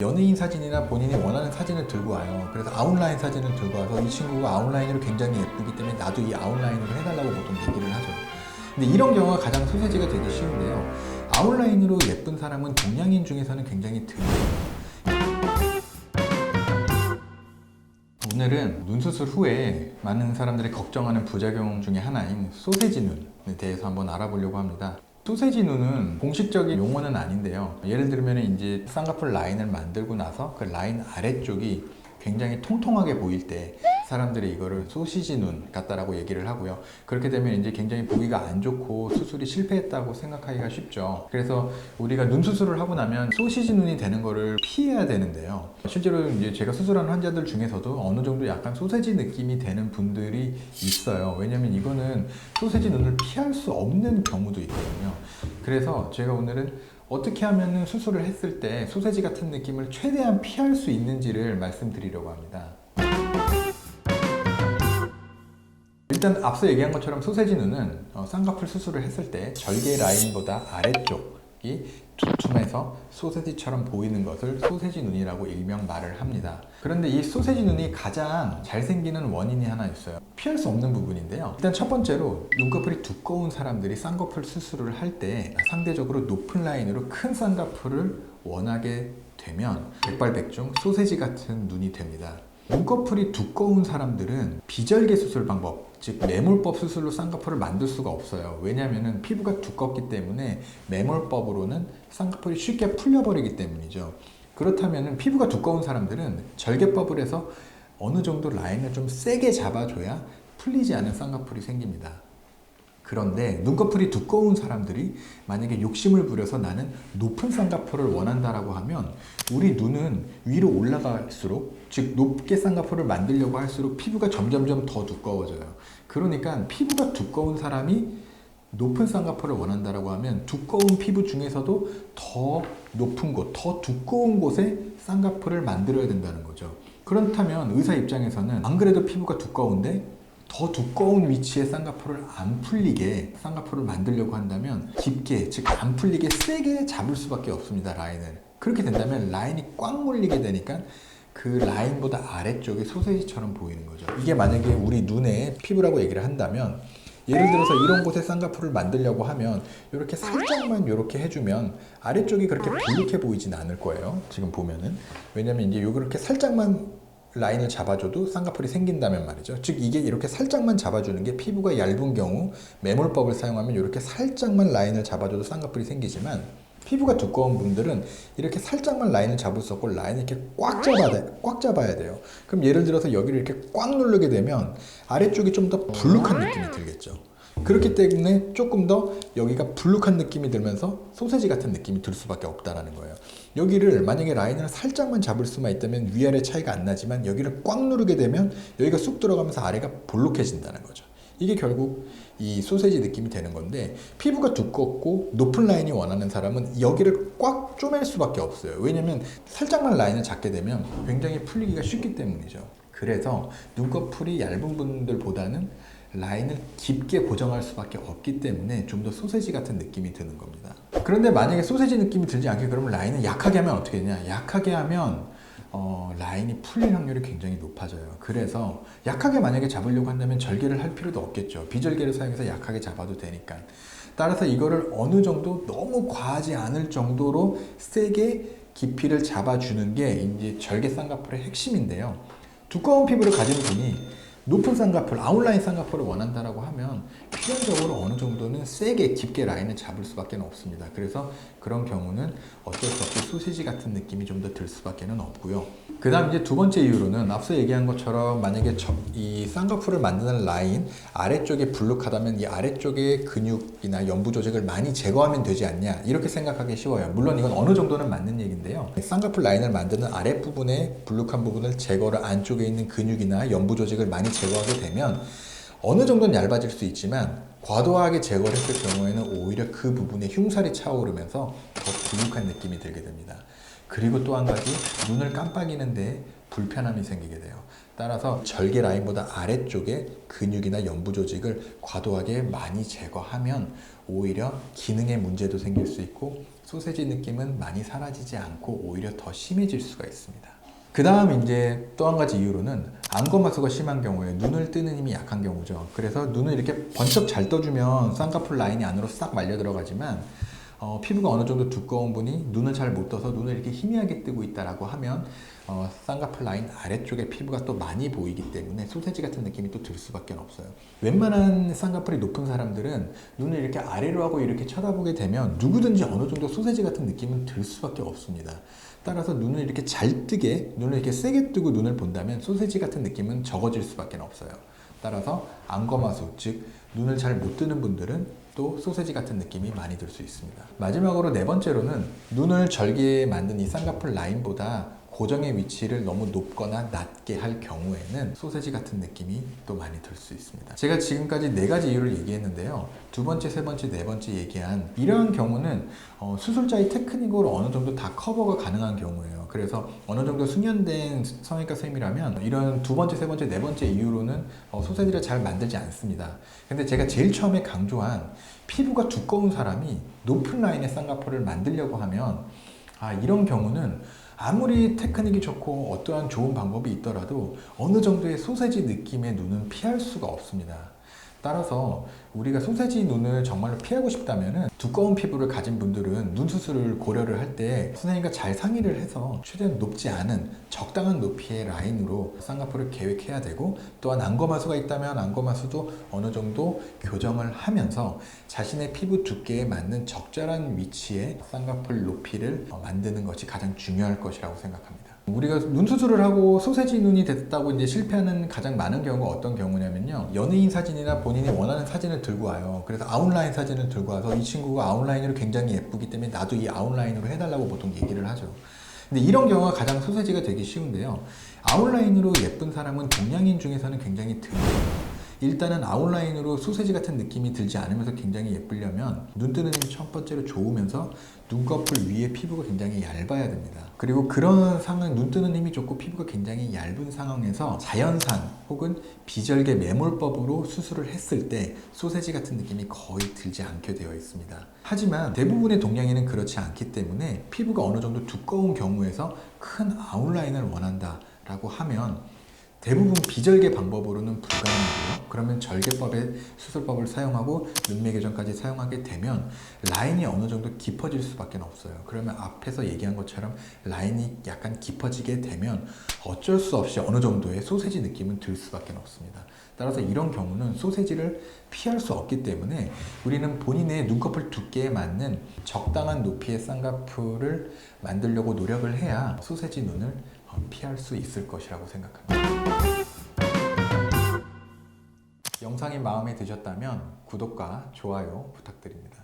연예인 사진이나 본인이 원하는 사진을 들고 와요. 그래서 아웃라인 사진을 들고 와서 이 친구가 아웃라인으로 굉장히 예쁘기 때문에 나도 이 아웃라인으로 해달라고 보통 얘기를 하죠. 근데 이런 경우가 가장 소세지가 되기 쉬운데요. 아웃라인으로 예쁜 사람은 동양인 중에서는 굉장히 드물어요. 오늘은 눈 수술 후에 많은 사람들이 걱정하는 부작용 중에 하나인 소세지 눈에 대해서 한번 알아보려고 합니다. 소세지 눈은 공식적인 용어는 아닌데요. 예를 들면 이제 쌍꺼풀 라인을 만들고 나서 그 라인 아래쪽이 굉장히 통통하게 보일 때 사람들이 이거를 소시지 눈 같다라고 얘기를 하고요. 그렇게 되면 이제 굉장히 보기가 안 좋고 수술이 실패했다고 생각하기가 쉽죠. 그래서 우리가 눈 수술을 하고 나면 소시지 눈이 되는 거를 피해야 되는데요. 실제로 이제 제가 수술한 환자들 중에서도 어느 정도 약간 소세지 느낌이 되는 분들이 있어요. 왜냐면 이거는 소세지 눈을 피할 수 없는 경우도 있거든요. 그래서 제가 오늘은 어떻게 하면 수술을 했을 때 소세지 같은 느낌을 최대한 피할 수 있는지를 말씀드리려고 합니다. 일단 앞서 얘기한 것처럼 소세지 눈은 쌍꺼풀 수술을 했을 때 절개 라인보다 아래쪽이 두툼해서 소세지처럼 보이는 것을 소세지 눈이라고 일명 말을 합니다. 그런데 이 소세지 눈이 가장 잘 생기는 원인이 하나 있어요. 피할 수 없는 부분인데요. 일단 첫 번째로 눈꺼풀이 두꺼운 사람들이 쌍꺼풀 수술을 할 때 상대적으로 높은 라인으로 큰 쌍꺼풀을 원하게 되면 백발백중 소세지 같은 눈이 됩니다. 눈꺼풀이 두꺼운 사람들은 비절개 수술 방법, 즉 매몰법 수술로 쌍꺼풀을 만들 수가 없어요. 왜냐하면 피부가 두껍기 때문에 매몰법으로는 쌍꺼풀이 쉽게 풀려버리기 때문이죠. 그렇다면 피부가 두꺼운 사람들은 절개법을 해서 어느 정도 라인을 좀 세게 잡아줘야 풀리지 않은 쌍꺼풀이 생깁니다. 그런데 눈꺼풀이 두꺼운 사람들이 만약에 욕심을 부려서 나는 높은 쌍꺼풀을 원한다라고 하면 우리 눈은 위로 올라갈수록, 즉 높게 쌍꺼풀을 만들려고 할수록 피부가 점점점 더 두꺼워져요. 그러니까 피부가 두꺼운 사람이 높은 쌍꺼풀을 원한다라고 하면 두꺼운 피부 중에서도 더 높은 곳, 더 두꺼운 곳에 쌍꺼풀을 만들어야 된다는 거죠. 그렇다면 의사 입장에서는 안 그래도 피부가 두꺼운데 더 두꺼운 위치에 쌍꺼풀을 안 풀리게 쌍꺼풀을 만들려고 한다면 깊게, 즉 안 풀리게 세게 잡을 수밖에 없습니다. 라인을. 그렇게 된다면 라인이 꽉 물리게 되니까 그 라인보다 아래쪽이 소세지처럼 보이는 거죠. 이게 만약에 우리 눈의 피부라고 얘기를 한다면 예를 들어서 이런 곳에 쌍꺼풀을 만들려고 하면 이렇게 살짝만 이렇게 해주면 아래쪽이 그렇게 불룩해 보이진 않을 거예요. 지금 보면은. 왜냐면 이제 이렇게 살짝만 라인을 잡아줘도 쌍꺼풀이 생긴다면 말이죠. 즉 이게 이렇게 살짝만 잡아주는 게 피부가 얇은 경우 매몰법을 사용하면 이렇게 살짝만 라인을 잡아줘도 쌍꺼풀이 생기지만 피부가 두꺼운 분들은 이렇게 살짝만 라인을 잡을 수 없고 라인을 이렇게 꽉 잡아야 돼요. 그럼 예를 들어서 여기를 이렇게 꽉 누르게 되면 아래쪽이 좀 더 불룩한 느낌이 들겠죠. 그렇기 때문에 조금 더 여기가 불룩한 느낌이 들면서 소세지 같은 느낌이 들 수밖에 없다라는 거예요. 여기를 만약에 라인을 살짝만 잡을 수만 있다면 위아래 차이가 안 나지만 여기를 꽉 누르게 되면 여기가 쑥 들어가면서 아래가 볼록해진다는 거죠. 이게 결국 이 소세지 느낌이 되는 건데 피부가 두껍고 높은 라인이 원하는 사람은 여기를 꽉 쪼맬 수밖에 없어요. 왜냐면 살짝만 라인을 잡게 되면 굉장히 풀리기가 쉽기 때문이죠. 그래서 눈꺼풀이 얇은 분들보다는 라인을 깊게 고정할 수밖에 없기 때문에 좀 더 소세지 같은 느낌이 드는 겁니다. 그런데 만약에 소세지 느낌이 들지 않게 그러면 라인을 약하게 하면 어떻게 되냐? 약하게 하면 라인이 풀릴 확률이 굉장히 높아져요. 그래서 약하게 만약에 잡으려고 한다면 절개를 할 필요도 없겠죠. 비절개를 사용해서 약하게 잡아도 되니까. 따라서 이거를 어느 정도 너무 과하지 않을 정도로 세게 깊이를 잡아주는 게 이제 절개 쌍꺼풀의 핵심인데요. 두꺼운 피부를 가진 분이 높은 쌍꺼풀, 아웃라인 쌍꺼풀을 원한다라고 하면 필연적으로 어느 정도는 세게 깊게 라인을 잡을 수밖에 없습니다. 그래서 그런 경우는 어쩔 수 없이 소시지 같은 느낌이 좀 더 들 수밖에 없고요. 그 다음 이제 두 번째 이유로는 앞서 얘기한 것처럼 만약에 이 쌍꺼풀을 만드는 라인 아래쪽에 불룩하다면 이 아래쪽의 근육이나 연부 조직을 많이 제거하면 되지 않냐 이렇게 생각하기 쉬워요. 물론 이건 어느 정도는 맞는 얘기인데요. 쌍꺼풀 라인을 만드는 아랫부분의 불룩한 부분을 제거를 안쪽에 있는 근육이나 연부 조직을 많이 제거하게 되면 어느 정도는 얇아질 수 있지만 과도하게 제거를 했을 경우에는 오히려 그 부분에 흉살이 차오르면서 더 불룩한 느낌이 들게 됩니다. 그리고 또 한 가지 눈을 깜빡이는데 불편함이 생기게 돼요. 따라서 절개 라인보다 아래쪽에 근육이나 연부 조직을 과도하게 많이 제거하면 오히려 기능에 문제도 생길 수 있고 소세지 느낌은 많이 사라지지 않고 오히려 더 심해질 수가 있습니다. 그 다음 이제 또 한 가지 이유로는 안검하수가 심한 경우에 눈을 뜨는 힘이 약한 경우죠. 그래서 눈을 이렇게 번쩍 잘 떠주면 쌍꺼풀 라인이 안으로 싹 말려 들어가지만 피부가 어느 정도 두꺼운 분이 눈을 잘 못 떠서 눈을 이렇게 희미하게 뜨고 있다라고 하면 쌍꺼풀 라인 아래쪽에 피부가 또 많이 보이기 때문에 소세지 같은 느낌이 또 들 수밖에 없어요. 웬만한 쌍꺼풀이 높은 사람들은 눈을 이렇게 아래로 하고 이렇게 쳐다보게 되면 누구든지 어느 정도 소세지 같은 느낌은 들 수밖에 없습니다. 따라서 눈을 이렇게 잘 뜨게, 눈을 이렇게 세게 뜨고 눈을 본다면 소세지 같은 느낌은 적어질 수밖에 없어요. 따라서 안검하수, 즉 눈을 잘 못 뜨는 분들은 또 소세지 같은 느낌이 많이 들 수 있습니다. 마지막으로 네 번째로는 눈을 절개에 만든 이 쌍꺼풀 라인보다 고정의 위치를 너무 높거나 낮게 할 경우에는 소세지 같은 느낌이 또 많이 들 수 있습니다. 제가 지금까지 네 가지 이유를 얘기했는데요. 두 번째, 세 번째, 네 번째 얘기한 이러한 경우는 수술자의 테크닉으로 어느 정도 다 커버가 가능한 경우예요. 그래서 어느 정도 숙련된 성형외과 선생님이라면 이런 두 번째, 세 번째, 네 번째 이유로는 소세지를 잘 만들지 않습니다. 근데 제가 제일 처음에 강조한 피부가 두꺼운 사람이 높은 라인의 쌍꺼풀을 만들려고 하면 이런 경우는 아무리 테크닉이 좋고 어떠한 좋은 방법이 있더라도 어느 정도의 소세지 느낌의 눈은 피할 수가 없습니다. 따라서 우리가 소세지 눈을 정말로 피하고 싶다면 두꺼운 피부를 가진 분들은 눈 수술을 고려를 할 때 선생님과 잘 상의를 해서 최대한 높지 않은 적당한 높이의 라인으로 쌍꺼풀을 계획해야 되고, 또한 안검하수가 있다면 안검하수도 어느 정도 교정을 하면서 자신의 피부 두께에 맞는 적절한 위치의 쌍꺼풀 높이를 만드는 것이 가장 중요할 것이라고 생각합니다. 우리가 눈 수술을 하고 소세지 눈이 됐다고 이제 실패하는 가장 많은 경우가 어떤 경우냐면요, 연예인 사진이나 본인이 원하는 사진을 들고 와요. 그래서 아웃라인 사진을 들고 와서 이 친구가 아웃라인으로 굉장히 예쁘기 때문에 나도 이 아웃라인으로 해달라고 보통 얘기를 하죠. 근데 이런 경우가 가장 소세지가 되기 쉬운데요, 아웃라인으로 예쁜 사람은 동양인 중에서는 굉장히 드물어요. 일단은 아웃라인으로 소세지 같은 느낌이 들지 않으면서 굉장히 예쁘려면 눈 뜨는 힘이 첫 번째로 좋으면서 눈꺼풀 위에 피부가 굉장히 얇아야 됩니다. 그리고 그런 상황, 눈 뜨는 힘이 좋고 피부가 굉장히 얇은 상황에서 자연산 혹은 비절개 매몰법으로 수술을 했을 때 소세지 같은 느낌이 거의 들지 않게 되어 있습니다. 하지만 대부분의 동양인은 그렇지 않기 때문에 피부가 어느 정도 두꺼운 경우에서 큰 아웃라인을 원한다 라고 하면 대부분 비절개 방법으로는 불가능하고요. 그러면 절개법의 수술법을 사용하고 눈매 교정까지 사용하게 되면 라인이 어느 정도 깊어질 수밖에 없어요. 그러면 앞에서 얘기한 것처럼 라인이 약간 깊어지게 되면 어쩔 수 없이 어느 정도의 소세지 느낌은 들 수밖에 없습니다. 따라서 이런 경우는 소세지를 피할 수 없기 때문에 우리는 본인의 눈꺼풀 두께에 맞는 적당한 높이의 쌍꺼풀을 만들려고 노력을 해야 소세지 눈을 피할 수 있을 것이라고 생각합니다. 영상이 마음에 드셨다면 구독과 좋아요 부탁드립니다.